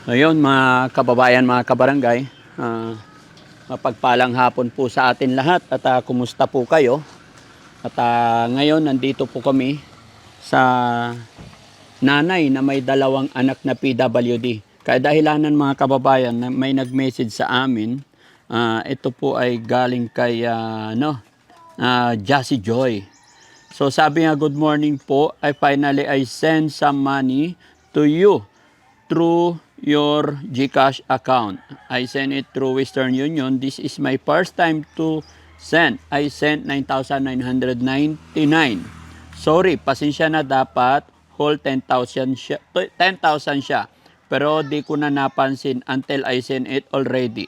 Ayun mga kababayan, mga kabarangay, mapagpalang hapon po sa atin lahat at kumusta po kayo? At ngayon nandito po kami sa nanay na may dalawang anak na PWD. Kaya dahilanan mga kababayan na may nag-message sa amin, ito po ay galing kay Jassy Joy. So sabi nga, good morning po, I send some money to you through your GCash account. I send it through Western Union. This is my first time to send. I sent 9,999. Sorry, pasensya na, dapat whole 10,000 siya, 10,000 siya. Pero di ko na napansin until I send it already.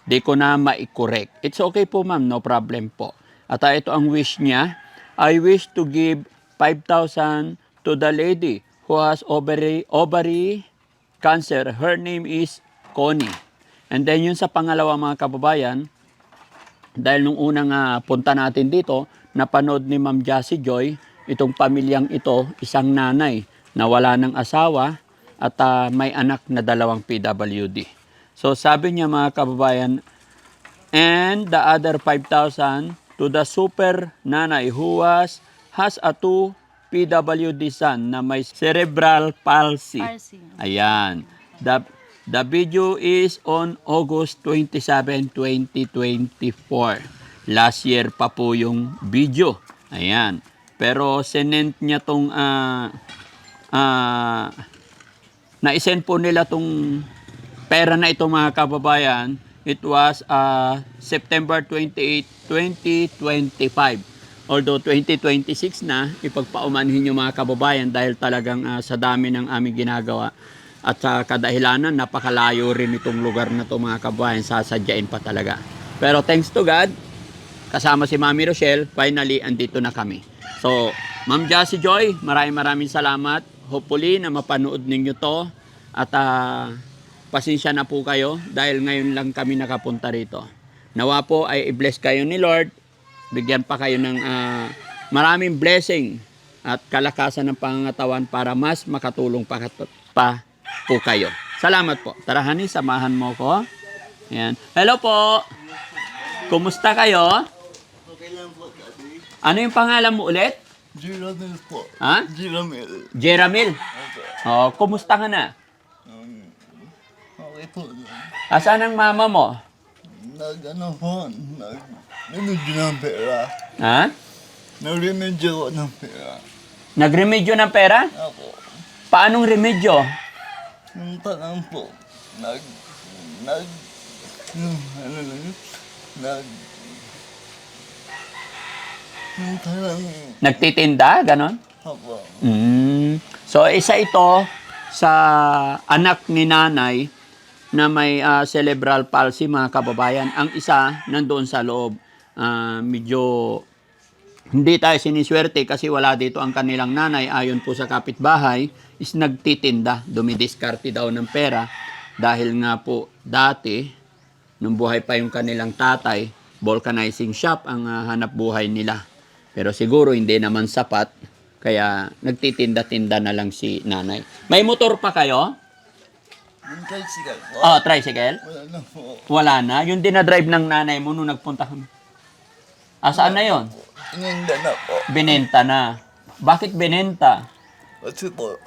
Di ko na ma-correct. It's okay po ma'am, no problem po. At ito ang wish niya. I wish to give 5,000 to the lady who has ovary cancer. Her name is Connie. And then yun sa pangalawa mga kababayan, dahil nung unang punta natin dito, napanood ni Ma'am Jassy Joy, itong pamilyang ito, isang nanay na wala ng asawa at may anak na dalawang PWD. So sabi niya mga kababayan, and the other 5,000 to the super nanay who has a 2 PWD son na may cerebral palsy. Ayan. The video is on August 27, 2024. Last year pa po yung video. Ayan. Pero sinend niya tong na-send po nila tong pera na ito mga kababayan. It was September 28, 2025. Although 2026 na, ipagpaumanhin nyo mga kababayan dahil talagang sa dami ng aming ginagawa at sa kadahilanan, napakalayo rin itong lugar na ito mga kababayan, sasadyain pa talaga. Pero thanks to God, kasama si Mami Rochelle, finally andito na kami. So, Ma'am Jassy Joy, maraming salamat. Hopefully na mapanood ninyo to at pasensya na po kayo dahil ngayon lang kami nakapunta rito. Nawa po ay i-bless kayo ni Lord. Bigyan pa kayo ng maraming blessing at kalakasan ng pangangatawan para mas makatulong pa po kayo. Salamat po. Tara honey, samahan mo ko. Ayan. Hello po. Kumusta kayo? Okay lang po, Daddy. Ano yung pangalan mo ulit? Jeramil po. Ha? Jeramil. Jeramil. Okay. Oh, kumusta ka na? Okay po. Asan ang mama mo? Nag-remedyo ng pera. Ha? Nag-remedyo ko ng pera. Nagremedyo ng pera? Ako. Paanong remedyo? Nung tanang po, nung tanang, Nagtitinda? Ganon? ako. So, isa ito sa anak ni nanay na may cerebral palsy mga kababayan. Ang isa nandoon sa loob. Medyo hindi tayo siniswerte kasi wala dito ang kanilang nanay. Ayon po sa kapitbahay, is nagtitinda. Dumidiskarte daw ng pera. Dahil nga po dati, nung buhay pa yung kanilang tatay, vulcanizing shop ang hanap buhay nila. Pero siguro hindi naman sapat. Kaya nagtitinda-tinda na lang si nanay. May motor pa kayo? Yung tricycle po. Oh, tricycle? Wala na po. Wala na. Yung dinadrive ng nanay mo nung nagpunta kami. Saan na yon? Ininda na po. Binenta na. Bakit binenta? Kasi po,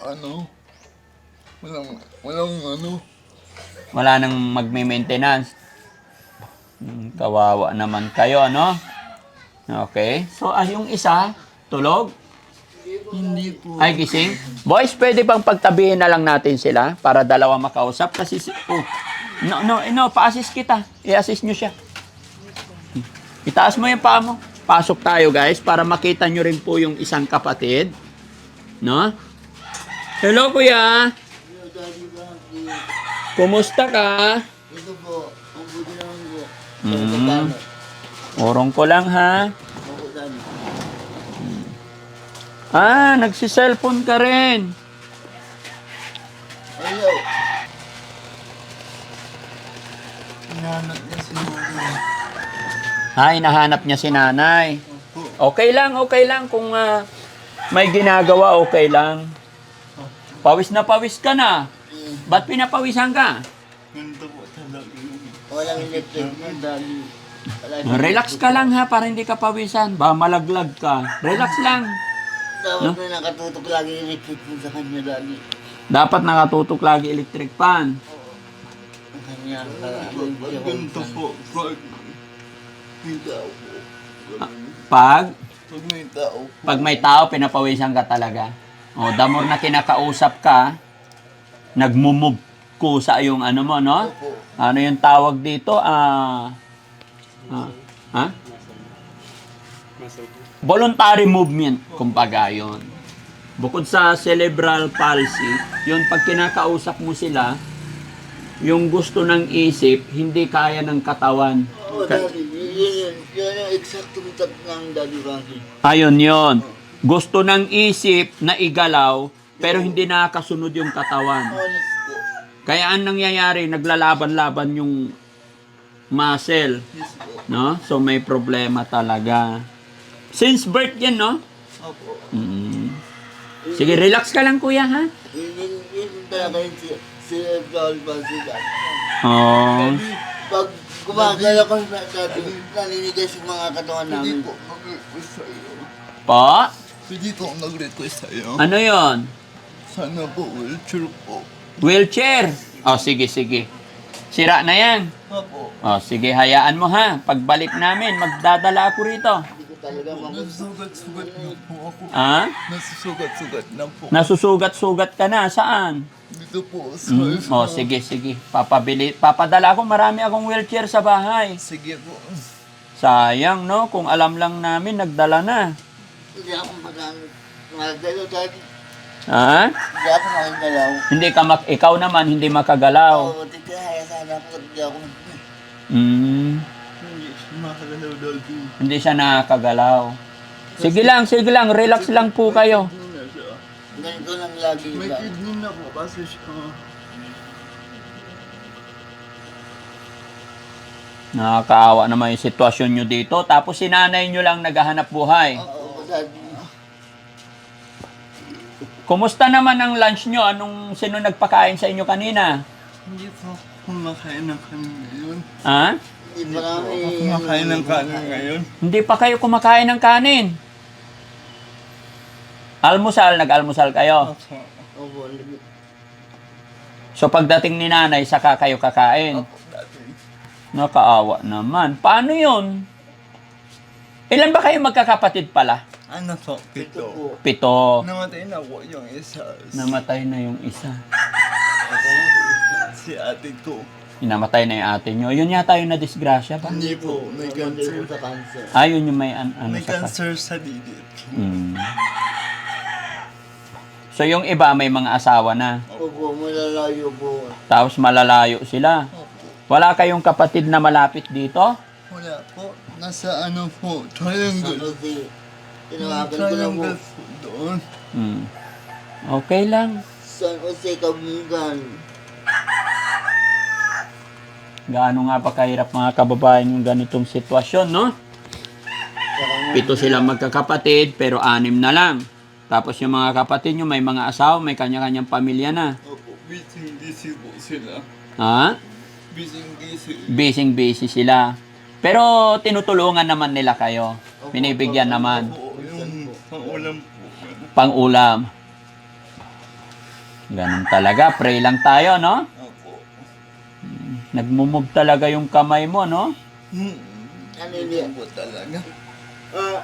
Wala nang magme-maintenance. Kawawa naman kayo, ano? Okay. So, yung isa, tulog? hindi po. Ay, gising? Boys, pwede bang pagtabihin na lang natin sila para dalawa makausap? Kasi, pa-assist kita. I-assist nyo siya. Itaas mo yung paa mo. Pasok tayo, guys, para makita nyo rin po yung isang kapatid. No? Hello, kuya. Kumusta ka? Ito po, ang buti naman po. Orong ko lang, ha? Ako dami. Nagsi-cellphone ka rin. Hello. Hinahanap niya si Mami. Hinahanap niya si nanay. Opo. Okay lang. Kung may ginagawa, okay lang. Pawis na pawis ka na. Ba't pinapawisan ka? Ganito po talaga yun. Walang electric na dali. Relax ka lang ha, para hindi ka pawisan. Ba, malaglag ka. Relax lang. Dapat na nakatutok lagi yung electric po sa kanya dali. Dapat nakatutok lagi electric fan. Ang kanya. Ganito po, pag may tao po. Pag Pag may tao po. Pag may tao, pinapawisan ka talaga. O, the more na kinakausap ka, nagmumove ko sa yung ano mo, no? Opo. Ano yung tawag dito? Ha? Voluntary movement, kumbaga yun. Bukod sa cerebral palsy, yun pag kinakausap mo sila, yung gusto ng isip, hindi kaya ng katawan. Oo, dali. Yun yung eksaktong tap ng Daddy Frankie. Ayun yon. Gusto ng isip na igalaw, pero hindi nakakasunod yung katawan. Honest po. Kaya ang nangyayari, naglalaban-laban yung muscle. Yes po. No? So may problema talaga. Since birth yan, no? Opo. Mm. Sige, relax ka lang, kuya, ha? Yun talaga yung si Paul Basilan. Oh. Pag gumagala ko sa dati, naninigas yung mga katawan Pwede namin. po mag-request sa'yo. Po? Pwede po nag-request sa'yo. Ano yon? Sana po wheelchair po. Wheelchair. Oh, sige, sige. Sira na yan. Opo. Oh, sige, hayaan mo, ha? Pagbalik namin, magdadala ako rito. Hindi ko talaga mamusta. Nasusugat-sugat na po ako. Ha? Nasusugat-sugat na po. Nasusugat-sugat ka na. Saan? Dito po sa... Oh, sige, sige. Papadala ko, marami akong wheelchair sa bahay. Sige po. Sayang, no? Kung alam lang namin, nagdala na. Hindi ako magdalaw dati. Ha? Hindi ako makagalaw. Hindi ka ikaw naman, hindi makagalaw. Oo, titihaya sana ako. Hindi ako Mm, Hindi siya makagalaw dati. hindi siya nakakagalaw. Sige lang, relax lang po kayo. Kidney na siya. ganito lang lagi. May lang. kidney na po kasi siya. Nakakaawa naman yung sitwasyon nyo dito. Tapos si nanay nyo lang naghahanap buhay. Oo, dati. Kumusta naman ang lunch nyo? Sino nagpakain sa inyo kanina? Hindi po kumakain ng kanin ngayon. Ha? Hindi pa kami. Kumakain ng kanin ngayon. Hindi pa kayo kumakain ng kanin. Almusal, nag-almusal kayo. Opo, So pagdating ni nanay, saka kayo kakain. Opo, dati. Nakaawa naman. Paano yun? Ilan ba kayo magkakapatid pala? Ano po? ito po. 7. Namatay na po yung isa. Namatay na yung isa. Si ate ko. Namatay na yung ate nyo. Yun yata yung na-disgrasya ba? Hindi po. May cancer. Sa cancer. Yun yung may ano May sa cancer sa didit. Mm. So yung iba may mga asawa na. Opo, malalayo po. Tapos malalayo sila. Opo. Wala kayong kapatid na malapit dito? Wala po. Nasa ano po? San Triangle. Jose. Tinawagan ko na po. Triangle po doon. Mm. Okay lang. San Jose, Kabungan. Gaano nga ba kahirap mga kababayan yung ganitong sitwasyon, no? 7 silang magkakapatid, pero 6 na lang. Tapos yung mga kapatid nyo, may mga asawa, may kanya-kanyang pamilya na. Opo. Busy po sila. Ha? Busy. Busy sila. Pero tinutulungan naman nila kayo. Binibigyan naman. Oo, yung pang-ulam po. Pang-ulam. Ganun talaga. Pray lang tayo, no? Opo. Nagmumove talaga yung kamay mo, no? Ano yun? Po talaga.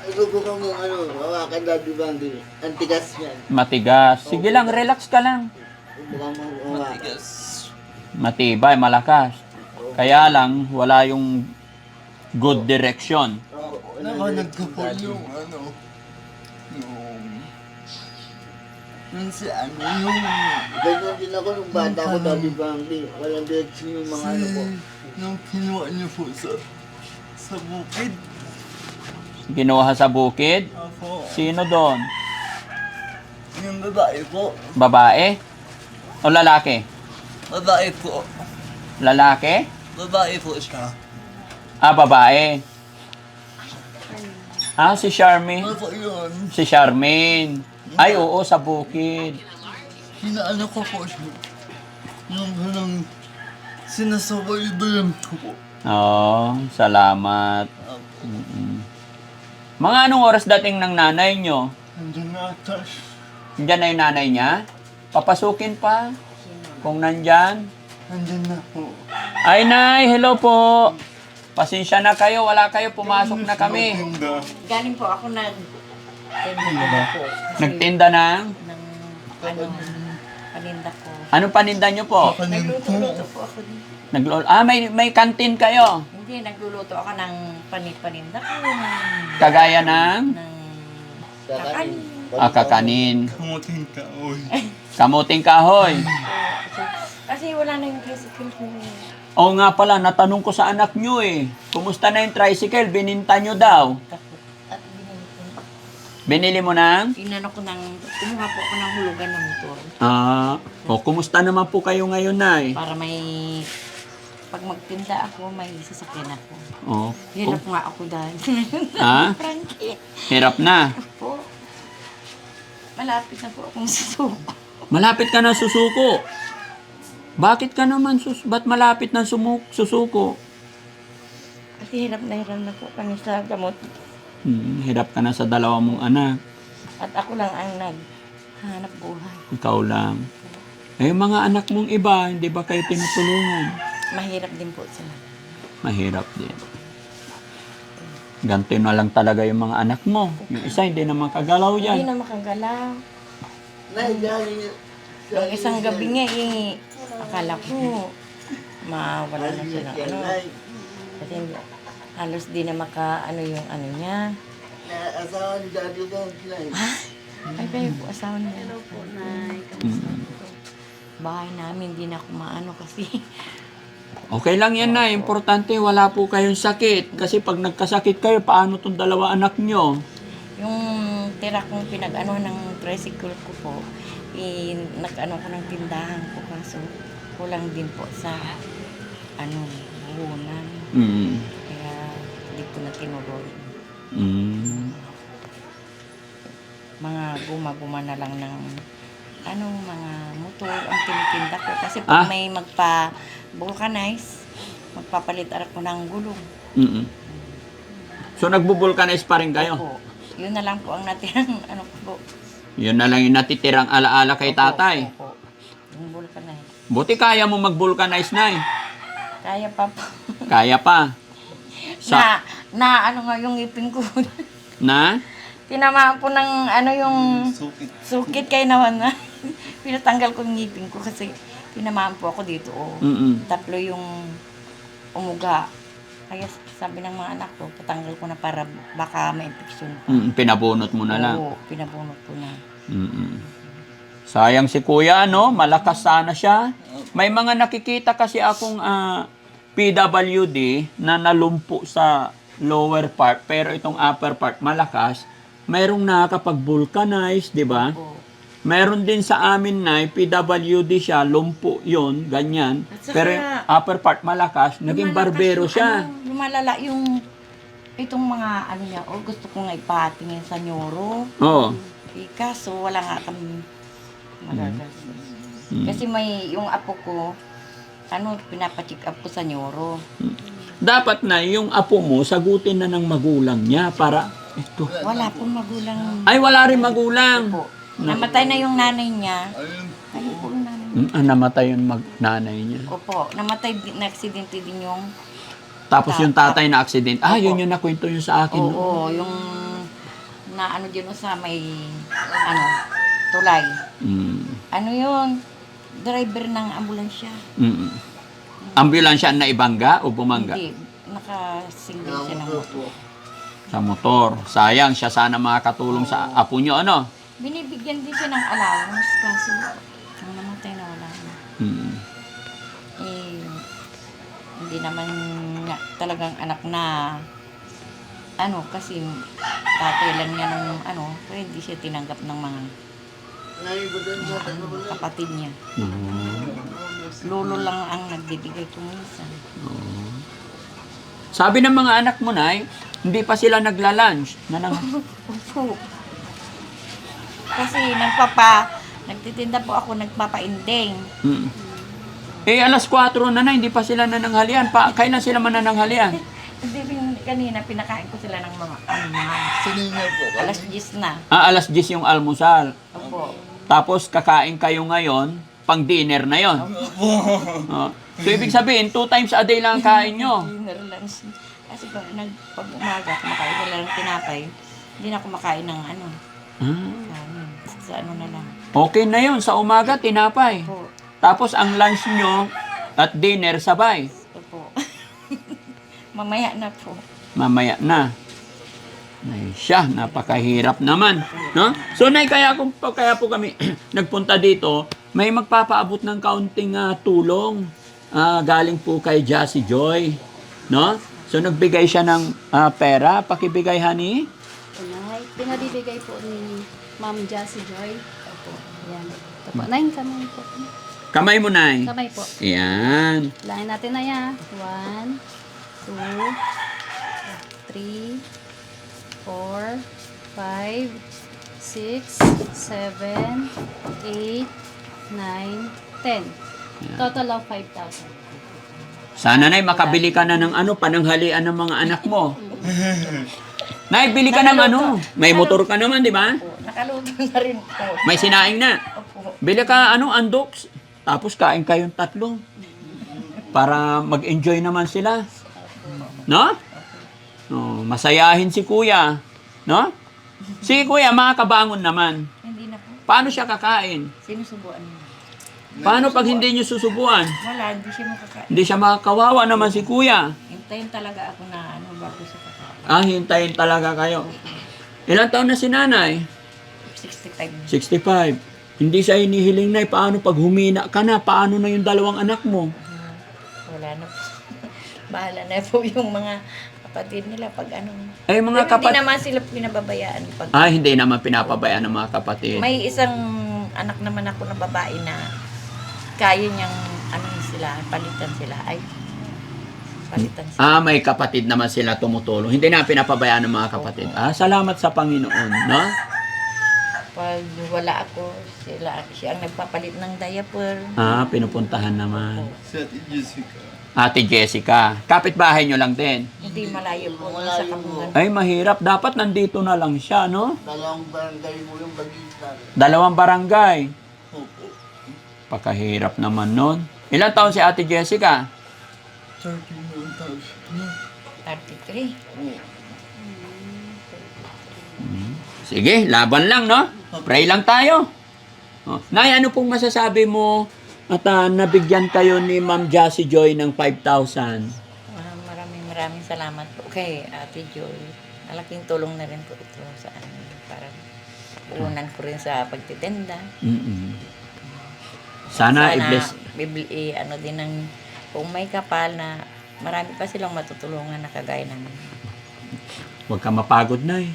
Subukan mo hawakan Daddy Bandy. Ang tigas niyan. Matigas. Sige lang, relax ka lang. Subukan mo hawakan. Matigas. Matibay, malakas. Kaya lang, wala yung good direction. Opo, Nakanag ko po yung ano. Yung si ano, yung... ganyan din ako nung bata ko, Daddy Bandy. Walang direction yung mga ano po. Yung kinuha niyo po sa bukid. Ginuha sa bukid. Ako. Sino doon? Yung babae po. Babae? O lalaki? Babae po. Lalaki? Babae po siya. Babae. Si Charmaine. Ano po yun? Si Charmaine. Ay, oo, sa bukid. Hinaano ko po siya. yung parang sinasabay din ko po. Oo, salamat. Mm-mm. Mga anong oras dating ng nanay nyo? Nandiyan na atas. Nandyan na yung nanay niya? Papasukin pa? Kung nandyan? Nandiyan na po. Ay, Nay, hello po. Pasensya na kayo, wala kayo, pumasok na kami. Maganda. Galing po ako nag-tinda po. Kasi Nagtinda ng... ng paninda ko. Anong paninda nyo po? Kanin po. Nagluluto po ako. May kantin kayo. Hindi, nagluluto ako ng paninda ko. Ng Kagaya ng... kakanin. Kakanin. Kamuting kaoy. Kamuting kahoy. Kasi wala na yung tricycle ko. Oo nga pala, natanong ko sa anak nyo eh. Kumusta na yung tricycle? Bininta nyo daw. At binili ko. Binili mo ng... Inano ko ng, kumuha po ako ng hulugan ng motor. Kumusta naman po kayo ngayon, Nay? Para may, pag magtinda ako, may sasakyan ako. Oh. Hirap nga ako dahil. Ha? Frankie. Hirap na. Po. Malapit na po akong susuko. Malapit ka na susuko. Bakit ka naman ba't malapit na susuko? Kasi hirap na po kami sa gamot. Hirap ka na sa dalawa mong anak. At ako lang ang naghanap buhay. Ikaw lang. Eh, yung mga anak mong iba, hindi ba kayo tinutulungan? Mahirap din po sila. Mahirap din. Ganto na lang talaga yung mga anak mo. Yung isa hindi na makagalaw Hindi yan. na makagalaw. Nay, galing. Yung isang gabi nga akala ko mawala na siya ng ano. Kasi halos di na yung ano niya. Asawa ni Daddy Frankie, Nay. Ay, kayo po, asawa niya. Mm. Bahay namin, di na ako maano kasi Okay lang yan na. Importante, wala po kayong sakit. Kasi pag nagkasakit kayo, paano tong dalawa anak nyo? yung tira kong pinag-ano ng tricycle ko po, nag-ano ko ng tindahan ko kaso kulang din po sa hunan. Mm. Kaya hindi ko na tinuloy. Mm. Mga guma-guma na lang ng mga motor ang tinitinda ko. Kasi pag may magpa-vulcanize, magpapalit ako ng gulong. Mm-mm. So, nagbo-vulcanize pa rin kayo? Opo. Yun na lang po ang natirang ko po. Yun na lang yung natitirang alaala kay tatay. Opo. Yung vulcanize. Buti kaya mo mag-vulcanize, Nay. Kaya pa po. Kaya pa. Nga yung ngipin ko. Na? Tinamaan po ng yung Sukit. sukit kay naman na. Pinatanggal ko yung ngipin ko kasi tinamaan po ako dito. Mm-mm. 3 yung umuga. Kaya sabi ng mga anak ko, patanggal ko na para baka may infection pa. Pinabunot mo na lang. Oo, pinabunot ko na. Mm-mm. Sayang si Kuya, no? Malakas sana siya. May mga nakikita kasi akong PWD na nalumpo sa lower part, pero itong upper part malakas. Mayroong nakakapag-vulcanize, di ba? Oo. Meron din sa amin na PWD siya, lumpo yon ganyan. At saka, Pero yung upper part malakas, naging barbero siya. Lumalala yung itong mga niya, gusto ko nga ipatingin sa neuro. Oo. Kaso wala nga kami magagas. Kasi may yung apo ko, pinapacheck up ko sa neuro. Dapat na yung apo mo, sagutin na ng magulang niya para, ito. Wala pong magulang. Ay, wala rin magulang. Po. Namatay na yung nanay niya. Ayun. Ayun po yung nanay niya. Namatay yung nanay niya. Opo, namatay, na-aksidente din yung, Tapos yung tatay na accident. Yun yung nakwento yun sa akin. no? oo, yung, dyan sa may, tulay. Mm. Yun, driver ng ambulansya. Mm. Ambulansya na ibangga o bumangga? Hindi, nakasingle siya ng motor. Sa motor. Sayang, siya sana makakatulong sa apo nyo, ano? Binibigyan din siya ng allowance, kaso, nung namatay na wala na. Mm. Hindi naman nga talagang anak na kasi tatay lang niya ng kaya hindi siya tinanggap ng mga Nay, ba doon sa kapatid niya. Lolo lang ang nagbibigay ko minsan. Sabi ng mga anak mo, Nay, hindi pa sila nagla-lunch. Opo. Kasi nagtitinda po ako, nagpapainding. Mm. Eh, alas 4 na, hindi pa sila nananghalian. Kailan sila manananghalian? Hindi rin kanina, pinakain ko sila ng mga, Sinina po kami. alas 10 na. Alas 10 yung almusal. Opo. Tapos kakain kayo ngayon, pang dinner na yon. Oh. So, ibig sabihin, 2 times a day lang ang kain nyo. Dinner lunch. Kasi pag umaga, kumakain sila ng tinapay, hindi na kumakain ng ano, kanin. Sa ano na lang. Okay na yon sa umaga, tinapay. Opo. Tapos ang lunch nyo at dinner sabay. Opo. Mamaya na po. Mamaya na. Ay, siya, napakahirap naman. No? So, Nay, kaya po kami nagpunta dito, may magpapaabot ng kaunting tulong. Galing po kay Jassy Joy. No? So, nagbigay siya ng pera. Pakibigay, honey. Nay, pinabibigay po ni Ma'am Jassy Joy. Opo. Yan. Ito po. Nay, kamay po. Kamay mo, Nay. Kamay po. Yan. Lain natin na yan. 1, 2, 3, 4, 5, 6, 7, 8, 9, 10. Total of 5,000. Sana, Nay, makabili ka na ng pananghalian ng mga anak mo. Nay, bili ka ng May motor ka naman, di ba? Opo. Nakaluto na rin po. May sinaing na. Opo. Bili ka, andoks. Tapos kain kayong 3. Para mag-enjoy naman sila. No? No, masayahin si kuya. No? Si kuya, makakabangon naman. Hindi na po. Paano siya kakain? Sinusubuan niya. Paano pag hindi niyo susubuan? Wala, hindi siya makakain. Hindi siya makakawawa naman si kuya. Hintayin talaga ako na bago siya kakain. Hintayin talaga kayo. Ilang taon na si nanay? 65. 65. Hindi siya hinihiling na, paano pag humina ka na? Paano na yung 2 anak mo? Wala na po. Bahala na po yung mga kapatid nila pag ano. Ay, mga Pero hindi kapatid. naman sila pinababayaan. Pag Hindi naman pinapabayaan ng mga kapatid. may isang anak naman ako na babae na kaya niyang sila, palitan sila. Ay, palitan sila. May kapatid naman sila tumutulong. Hindi na pinapabayaan ng mga kapatid. Salamat sa Panginoon, no? Pag wala ako, siya ang nagpapalit ng diaper. Pinupuntahan naman. Si Ate Jessica. Ate Jessica, kapitbahay nyo lang din. Hindi malayo po sa Malayo Kapungan. Ay, mahirap. Dapat nandito na lang siya, no? 2 barangay mo yung bagitan. 2 barangay. Opo. Pakahirap naman nun. Ilang taon si Ate Jessica? 31,000. 33. Sige, laban lang, no? Pray lang tayo. Nay, ano pong masasabi mo at nabigyan kayo ni Ma'am Jassy Joy ng 5,000? Maraming salamat po kay Ate Joy. Malaking tulong na rin po ito sa amin. Para unan ko rin sa pagtitinda. Sana i-bless. Din ng kung may kapal na marami pa silang matutulungan na kagaya namin. Huwag ka mapagod, Nay.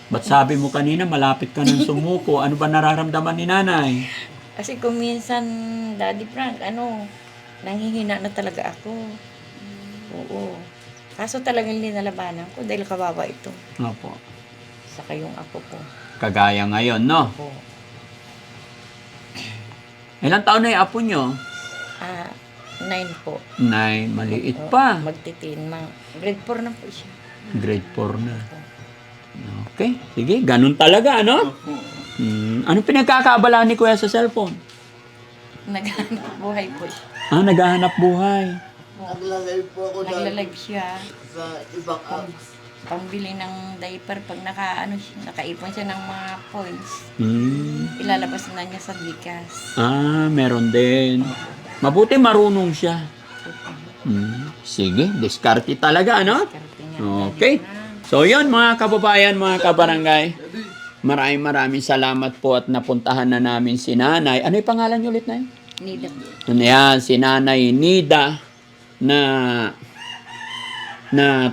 Ba't sabi mo kanina, malapit ka ng sumuko? Ano ba nararamdaman ni Nanay? Kasi kung minsan, Daddy Frank, nanghihina na talaga ako. Oo. Kaso talagang linalabanan ko dahil kawawa ito. Opo. Saka yung apo ko. Kagaya ngayon, no? Opo. Ilang taon na yung apo nyo? 9 po. Nay, maliit pa. Magtitin. Grade 4 na po siya. Grade 4 na. Okay, sige, ganun talaga, ano? Opo. Anong pinagkakaabala ni Kuya sa cellphone? Naghahanap buhay po siya. Naghahanap buhay. Naglalay po ako Naglalag siya. sa ibang apps. Pambili ng diaper pag nakaipon siya ng mga points. Ilalabas na niya sa Gcash. Meron din. Mabuti marunong siya. Sige, diskarte talaga, ano? Diskarte niya. Okay. So, yun mga kababayan, mga kabarangay. Maraming salamat po at napuntahan na namin si Nanay. Ano yung pangalan niyo ulit, Nay? Nida. Yan, si Nanay Nida na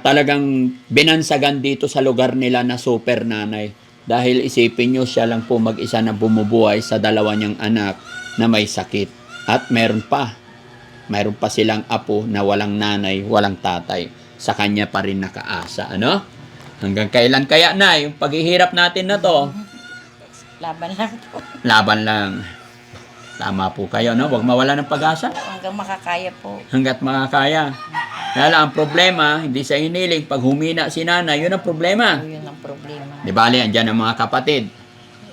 talagang binansagan dito sa lugar nila na super nanay. Dahil isipin nyo, siya lang po mag-isa na bumubuhay sa 2 niyang anak na may sakit. At meron pa silang apo na walang nanay, walang tatay. Sa kanya pa rin nakaasa, ano? Hanggang kailan kaya na yung paghihirap natin na to? Laban lang po. Laban lang. Tama po kayo, no? Huwag mawala ng pag-asa Hanggang makakaya po. hanggat makakaya. Kaya lang, ang problema, hindi sa iniling. Pag humina si nanay, yun ang problema. Yun ang problema. Di bali, andyan ang mga kapatid.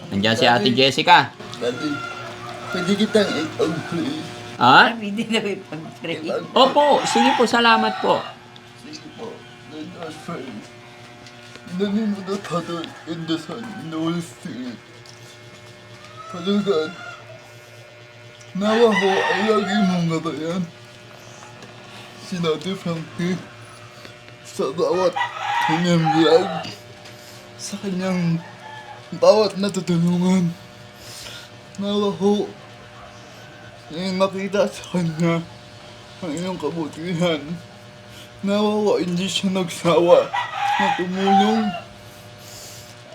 Andyan si Ate Jessica. Daddy, pwede kitang i-pray. Ha? Hindi na may pag-pray. Opo, sige po, salamat po. Sige po. Let us pray. In the name of the Father, and the Son, and the Holy Spirit. Father God, nawa ko ay lagi mong gabayan. Si Daddy Frankie sa bawat kanyang vlog, sa kanyang bawat natutulungan. Nawa ko ay makita sa kanya ang iyong kabutihan. Nawa ko hindi siya nagsawa na tumulong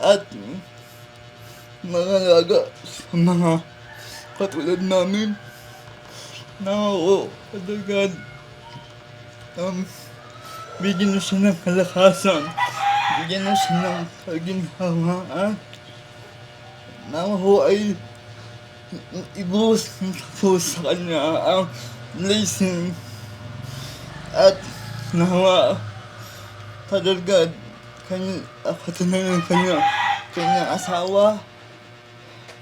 at nangalaga sa mga katulad namin. Nawa ko, Father God, bigyan mo siya ng kalakasan, bigyan mo siya ng kaginhawaan. Nawa ko ay ibuhos po sa kanya ang blessing at nawa, Father God, kanyang kanyang asawa,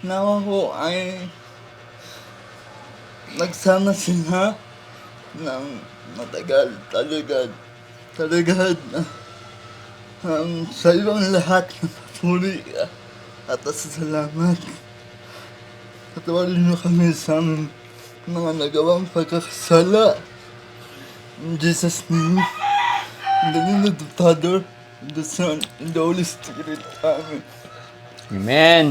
nawa ko ay nagsama sila ng matagal talaga sa ibang lahat ng papuri at salamat. Patawarin mo kami sa aming mga nagawang pagkakasala. In Jesus' name, in the name of the Father, and the Son, and the Holy Spirit. Amen. Amen.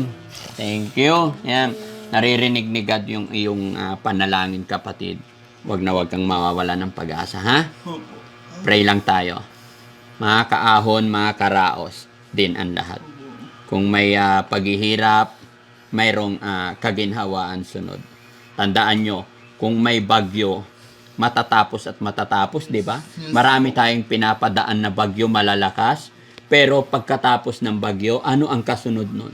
Thank you. Yan. Naririnig ni God yung iyong panalangin, kapatid. Huwag na huwag kang mawawala ng pag-asa, ha? Pray lang tayo. Mga kaahon, mga karaos, din ang lahat. Kung may paghihirap, mayroong kaginhawaan sunod. Tandaan nyo, kung may bagyo, matatapos at matatapos, di ba? Marami tayong pinapadaan na bagyo malalakas, pero pagkatapos ng bagyo, ano ang kasunod nun?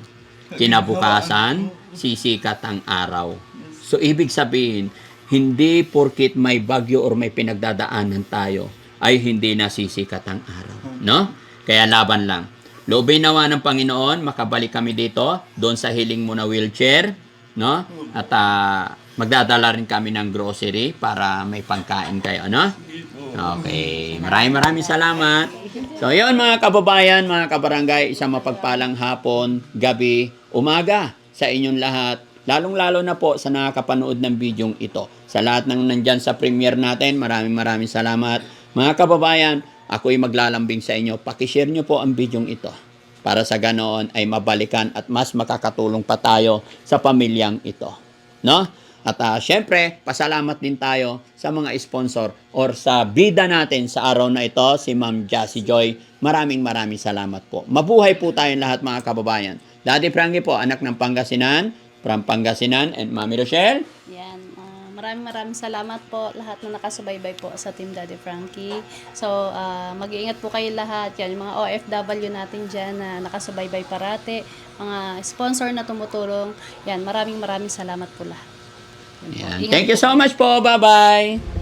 Kinabukasan, sisikat ang araw. So, ibig sabihin, hindi porkit may bagyo or may pinagdadaanan tayo, ay hindi nasisikat ang araw. No? Kaya laban lang. Loobin nawa ng Panginoon, makabalik kami dito, doon sa hiling mo na wheelchair, no? At magdadala rin kami ng grocery para may pangkain kayo, no? Okay. Maraming salamat. So, yun mga kababayan, mga kabarangay, isang mapagpalang hapon, gabi, umaga sa inyong lahat. Lalong-lalo na po sa nakakapanood ng bidyong ito. Sa lahat ng nandyan sa premiere natin, maraming salamat. Mga kababayan, ako'y maglalambing sa inyo. Pakishare nyo po ang bidyong ito para sa ganoon ay mabalikan at mas makakatulong pa tayo sa pamilyang ito. No? At syempre, pasalamat din tayo sa mga sponsor or sa bida natin sa araw na ito, si Ma'am Jassy Joy. Maraming salamat po. Mabuhay po tayong lahat mga kababayan. Daddy Frankie po, anak ng Pangasinan, from Pangasinan, and Mami Rochelle. Yan. Maraming salamat po lahat na nakasubaybay po sa Team Daddy Frankie. So, mag-iingat po kayo lahat. Yan, yung mga OFW natin dyan na nakasubaybay parate, mga sponsor na tumutulong. Yan, maraming salamat po lahat. Yan po. Yan. Ingat Thank you po. so much po. Bye-bye.